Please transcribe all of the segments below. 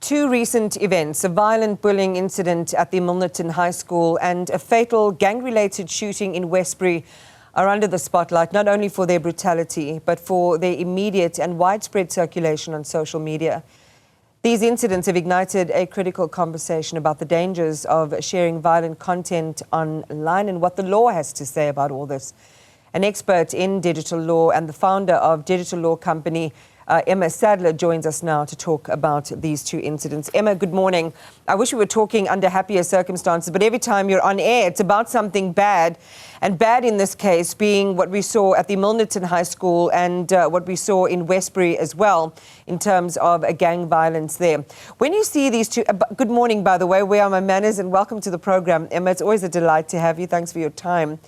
Two recent events, a violent bullying incident at the Milnerton High School and a fatal gang-related shooting in Westbury, are under the spotlight, not only for their brutality, but for their immediate and widespread circulation on social media. These incidents have ignited a critical conversation about the dangers of sharing violent content online and what the law has to say about all this. An expert in digital law and the founder of digital law company, Emma Sadler, joins us now to talk about these two incidents. Emma, good morning. I wish we were talking under happier circumstances, but every time you're on air, it's about something bad. And bad in this case being what we saw at the Milnerton High School and what we saw in Westbury as well, in terms of gang violence there. When you see these two, good morning, by the way, where are my manners, and welcome to the program. Emma, it's always a delight to have you. Thanks for your time.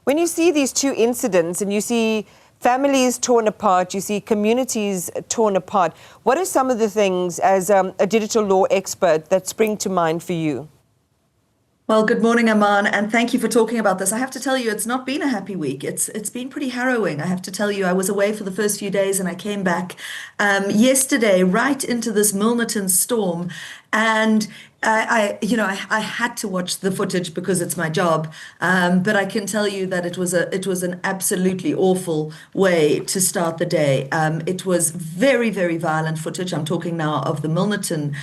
When you see these two incidents and you see families torn apart, you see communities torn apart, what are some of the things as a digital law expert that spring to mind for you? Well, good morning, Aman, and thank you for talking about this. I have to tell you, it's not been a happy week. It's been pretty harrowing. I have to tell you, I was away for the first few days and I came back yesterday right into this Milnerton storm, and I had to watch the footage because it's my job. But I can tell you that it was an absolutely awful way to start the day. It was very, very violent footage. I'm talking now of the Milnerton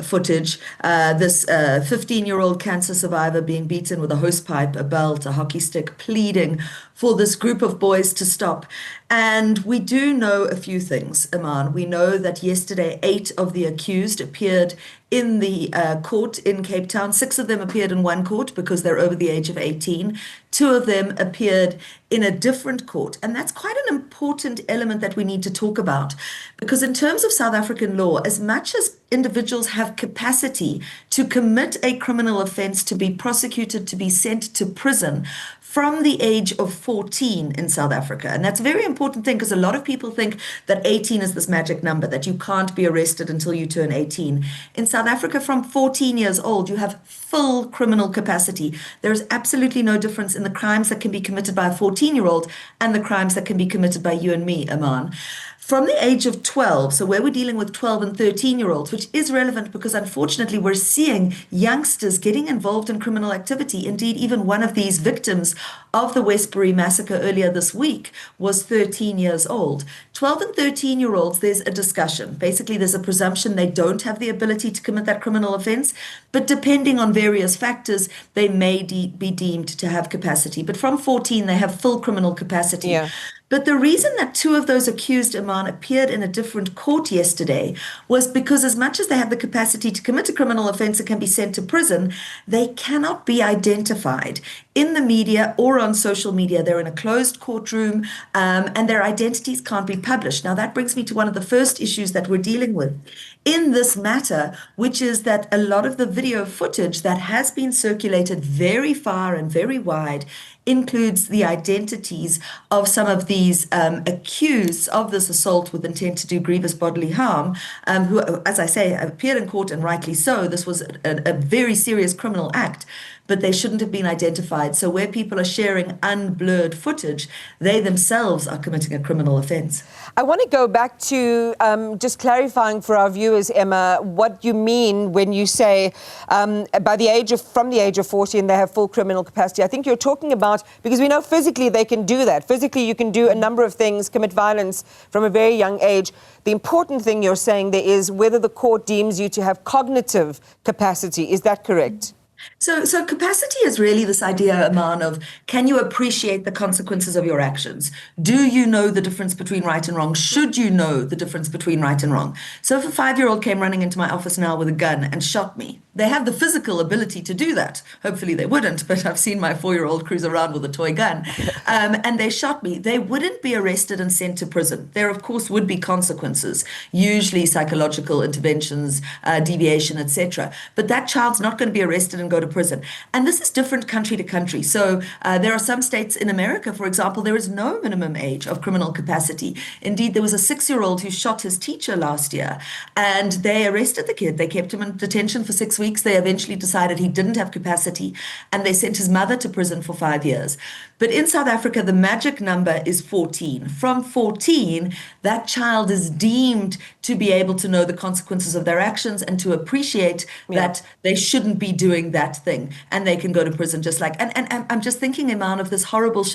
footage. This 15-year-old cancer survivor being beaten with a hosepipe, a belt, a hockey stick, pleading for this group of boys to stop. And we do know a few things, Aman. We know that yesterday 8 of the accused appeared in the court in Cape Town. 6 of them appeared in one court because they're over the age of 18. 2 of them appeared in a different court. And that's quite an important element that we need to talk about. Because in terms of South African law, as much as individuals have capacity to commit a criminal offense, to be prosecuted, to be sent to prison from the age of 14 in South Africa. And that's a very important thing because a lot of people think that 18 is this magic number, that you can't be arrested until you turn 18. In South Africa, from 14 years old, you have full criminal capacity. There is absolutely no difference in the crimes that can be committed by a 14-year-old and the crimes that can be committed by you and me, Aman. From the age of 12, so where we're dealing with 12 and 13-year-olds, which is relevant because unfortunately we're seeing youngsters getting involved in criminal activity. Indeed, even one of these victims of the Westbury massacre earlier this week was 13 years old. 12 and 13-year-olds, there's a discussion. Basically, there's a presumption they don't have the ability to commit that criminal offense, but depending on various factors, they may be deemed to have capacity. But from 14, they have full criminal capacity. Yeah. But the reason that 2 of those accused, Aman, appeared in a different court yesterday was because as much as they have the capacity to commit a criminal offense and can be sent to prison, they cannot be identified in the media or on social media. They're in a closed courtroom and their identities can't be published. Now, that brings me to one of the first issues that we're dealing with in this matter, which is that a lot of the video footage that has been circulated very far and very wide includes the identities of some of these accused of this assault with intent to do grievous bodily harm, who, as I say, appeared in court, and rightly so. This was a very serious criminal act, but they shouldn't have been identified. So where people are sharing unblurred footage, they themselves are committing a criminal offense. I want to go back to just clarifying for our viewers, Emma, what you mean when you say from the age of 14, they have full criminal capacity. I think you're talking about, because we know physically they can do that. Physically, you can do a number of things, commit violence from a very young age. The important thing you're saying there is whether the court deems you to have cognitive capacity. Is that correct? So capacity is really this idea, Aman, of can you appreciate the consequences of your actions? Do you know the difference between right and wrong? Should you know the difference between right and wrong? So if a 5-year-old came running into my office now with a gun and shot me, they have the physical ability to do that. Hopefully they wouldn't, but I've seen my 4-year-old cruise around with a toy gun. And they shot me. They wouldn't be arrested and sent to prison. There, of course, would be consequences, usually psychological interventions, deviation, etc. But that child's not going to be arrested and go to prison. And this is different country to country. So there are some states in America, for example, there is no minimum age of criminal capacity. Indeed, there was a 6-year-old who shot his teacher last year, and they arrested the kid. They kept him in detention for 6 weeks. weeks. They eventually decided he didn't have capacity, and they sent his mother to prison for 5 years. But in South Africa, the magic number is 14. From 14, that child is deemed to be able to know the consequences of their actions and to appreciate that they shouldn't be doing that thing, and they can go to prison just like. And I'm just thinking, Iman, of this horrible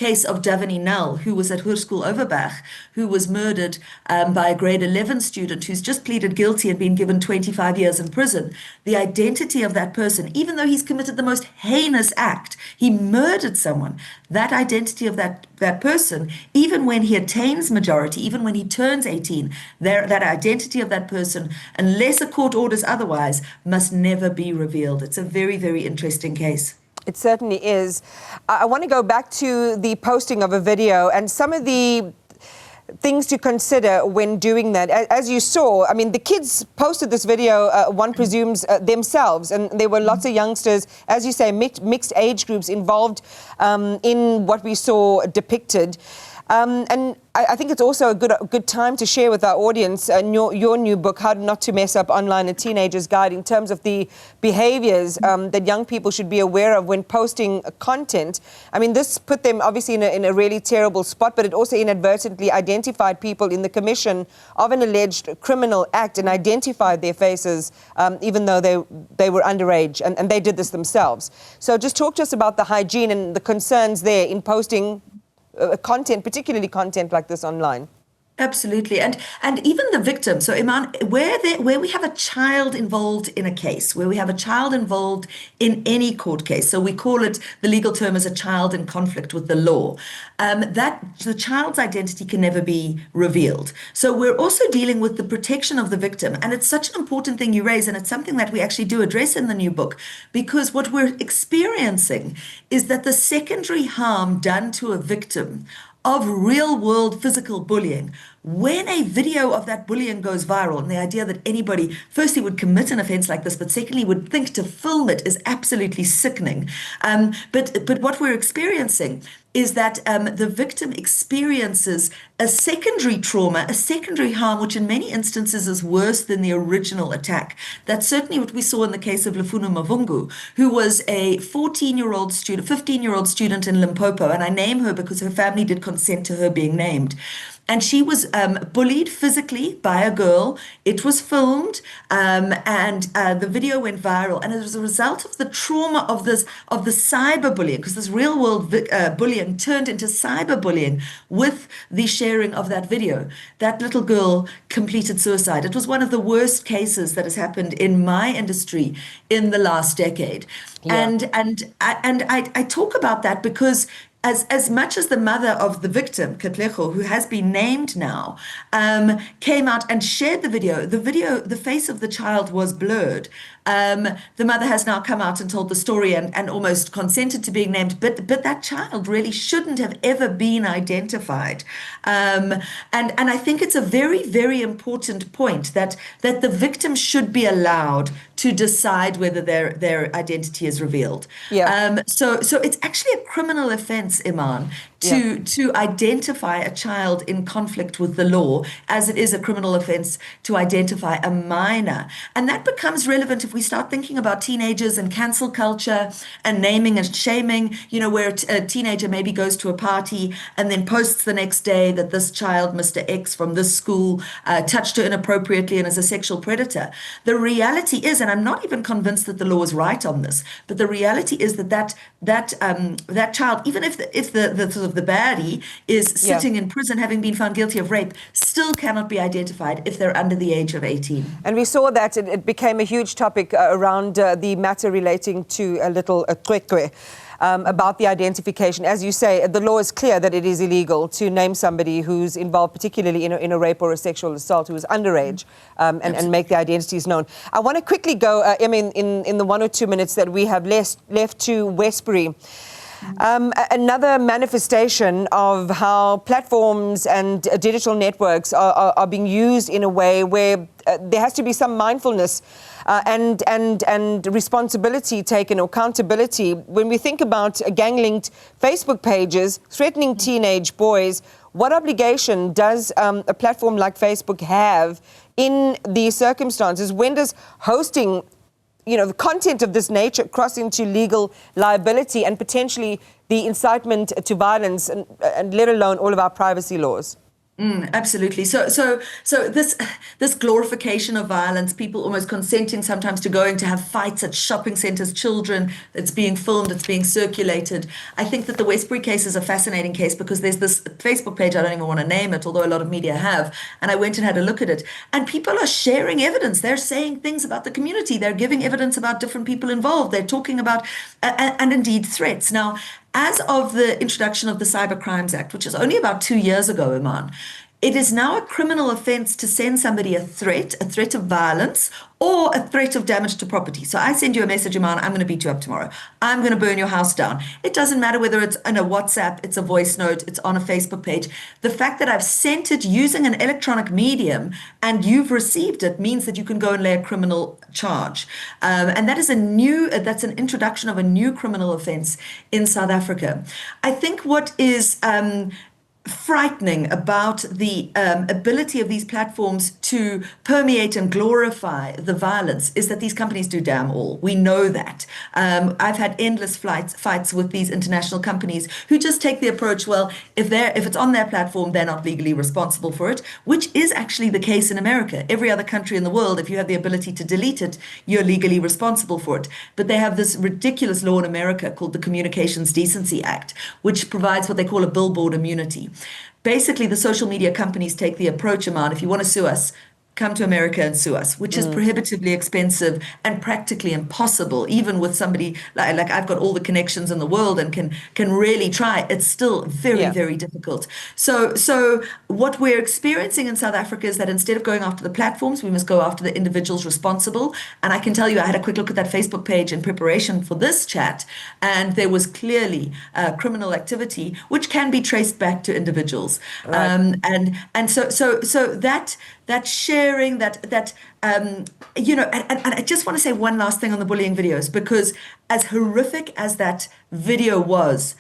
case of Davini Nel, who was at Hoërskool Overberg, who was murdered by a grade 11 student who's just pleaded guilty and been given 25 years in prison. The identity of that person, even though he's committed the most heinous act, he murdered someone, that identity of that person, even when he attains majority, even when he turns 18, that identity of that person, unless a court orders otherwise, must never be revealed. It's a very, very interesting case. It certainly is. I want to go back to the posting of a video and some of the things to consider when doing that. As you saw, I mean, the kids posted this video, one presumes themselves, and there were lots of youngsters, as you say, mixed age groups involved in what we saw depicted. And I think it's also a good time to share with our audience your new book, How Not to Mess Up Online, A Teenager's Guide, in terms of the behaviors that young people should be aware of when posting content. I mean, this put them obviously in a really terrible spot, but it also inadvertently identified people in the commission of an alleged criminal act and identified their faces, even though they were underage, and they did this themselves. So just talk to us about the hygiene and the concerns there in posting content, particularly content like this online. Absolutely. And even the victim. So, Iman, where we have a child involved in a case, where we have a child involved in any court case, so we call it, the legal term is a child in conflict with the law, that the child's identity can never be revealed. So we're also dealing with the protection of the victim. And it's such an important thing you raise, and it's something that we actually do address in the new book, because what we're experiencing is that the secondary harm done to a victim of real-world physical bullying, when a video of that bullying goes viral, and the idea that anybody, firstly, would commit an offense like this, but secondly, would think to film it is absolutely sickening. But what we're experiencing is that the victim experiences a secondary trauma, a secondary harm, which in many instances is worse than the original attack. That's certainly what we saw in the case of Lefuna Mavungu, who was a 15-year-old student in Limpopo, and I name her because her family did consent to her being named. And she was bullied physically by a girl. It was filmed, and the video went viral. And as a result of the trauma of the cyberbullying, because this real-world bullying turned into cyberbullying with the sharing of that video, that little girl completed suicide. It was one of the worst cases that has happened in my industry in the last decade. Yeah. And I talk about that because as much as the mother of the victim, Katlego, who has been named now, came out and shared the video, the face of the child was blurred. The mother has now come out and told the story and almost consented to being named, but that child really shouldn't have ever been identified. And I think it's a very, very important point that the victim should be allowed to decide whether their identity is revealed. Yeah. So it's actually a criminal offense, Iman, to identify a child in conflict with the law, as it is a criminal offense to identify a minor. And that becomes relevant if we start thinking about teenagers and cancel culture and naming and shaming, where a teenager maybe goes to a party and then posts the next day that this child, Mr. X from this school, touched her inappropriately and is a sexual predator. The reality is, and I'm not even convinced that the law is right on this, but the reality is that child, even if the sort of the baddie is sitting in prison having been found guilty of rape, still cannot be identified if they're under the age of 18. And we saw that it became a huge topic around the matter relating to a little Kwekwe. About the identification. As you say, the law is clear that it is illegal to name somebody who's involved, particularly in a rape or a sexual assault, who is underage, and make their identities known. I want to quickly go, in the 1 or 2 minutes that we have left to Westbury. Another manifestation of how platforms and digital networks are being used in a way where there has to be some mindfulness and responsibility taken, or accountability. When we think about gang-linked Facebook pages threatening teenage boys, what obligation does a platform like Facebook have in these circumstances? When does hosting the content of this nature cross into legal liability and potentially the incitement to violence, and let alone all of our privacy laws. Absolutely. So this glorification of violence, people almost consenting sometimes to going to have fights at shopping centers, children, it's being filmed, it's being circulated. I think that the Westbury case is a fascinating case because there's this Facebook page, I don't even want to name it, although a lot of media have, and I went and had a look at it, and people are sharing evidence. They're saying things about the community. They're giving evidence about different people involved. They're talking about, and indeed threats. Now, as of the introduction of the Cyber Crimes Act, which is only about 2 years ago, Iman, it is now a criminal offense to send somebody a threat of violence, or a threat of damage to property. So I send you a message, Iman, I'm going to beat you up tomorrow. I'm going to burn your house down. It doesn't matter whether it's in a WhatsApp, it's a voice note, it's on a Facebook page. The fact that I've sent it using an electronic medium and you've received it means that you can go and lay a criminal charge. And that is that's an introduction of a new criminal offense in South Africa. I think what is frightening about the ability of these platforms to permeate and glorify the violence is that these companies do damn all. We know that. I've had endless fights with these international companies who just take the approach, well, if it's on their platform, they're not legally responsible for it, which is actually the case in America. Every other country in the world, if you have the ability to delete it, you're legally responsible for it. But they have this ridiculous law in America called the Communications Decency Act, which provides what they call a billboard immunity. Basically, the social media companies take the approach, Iman, if you want to sue us, come to America and sue us, which is prohibitively expensive and practically impossible. Even with somebody like I've got all the connections in the world and can really try, it's still very, very difficult. So what we're experiencing in South Africa is that instead of going after the platforms, we must go after the individuals responsible. And I can tell you, I had a quick look at that Facebook page in preparation for this chat, and there was clearly criminal activity which can be traced back to individuals. Right. And so that sharing, and I just want to say one last thing on the bullying videos, because as horrific as that video was,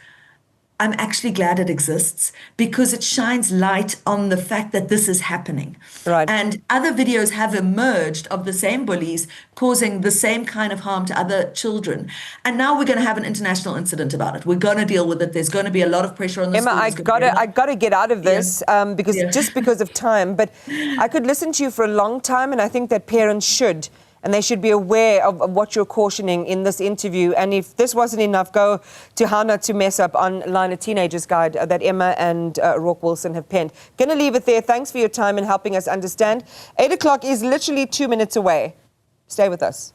I'm actually glad it exists because it shines light on the fact that this is happening. Right. And other videos have emerged of the same bullies causing the same kind of harm to other children. And now we're going to have an international incident about it. We're going to deal with it. There's going to be a lot of pressure on the Emma, I got to get out of this because of time. But I could listen to you for a long time, and I think that parents should. And they should be aware of what you're cautioning in this interview. And if this wasn't enough, go to How Not to Mess Up online, a teenager's guide that Emma and Rourke Wilson have penned. Going to leave it there. Thanks for your time and helping us understand. 8 o'clock is literally 2 minutes away. Stay with us.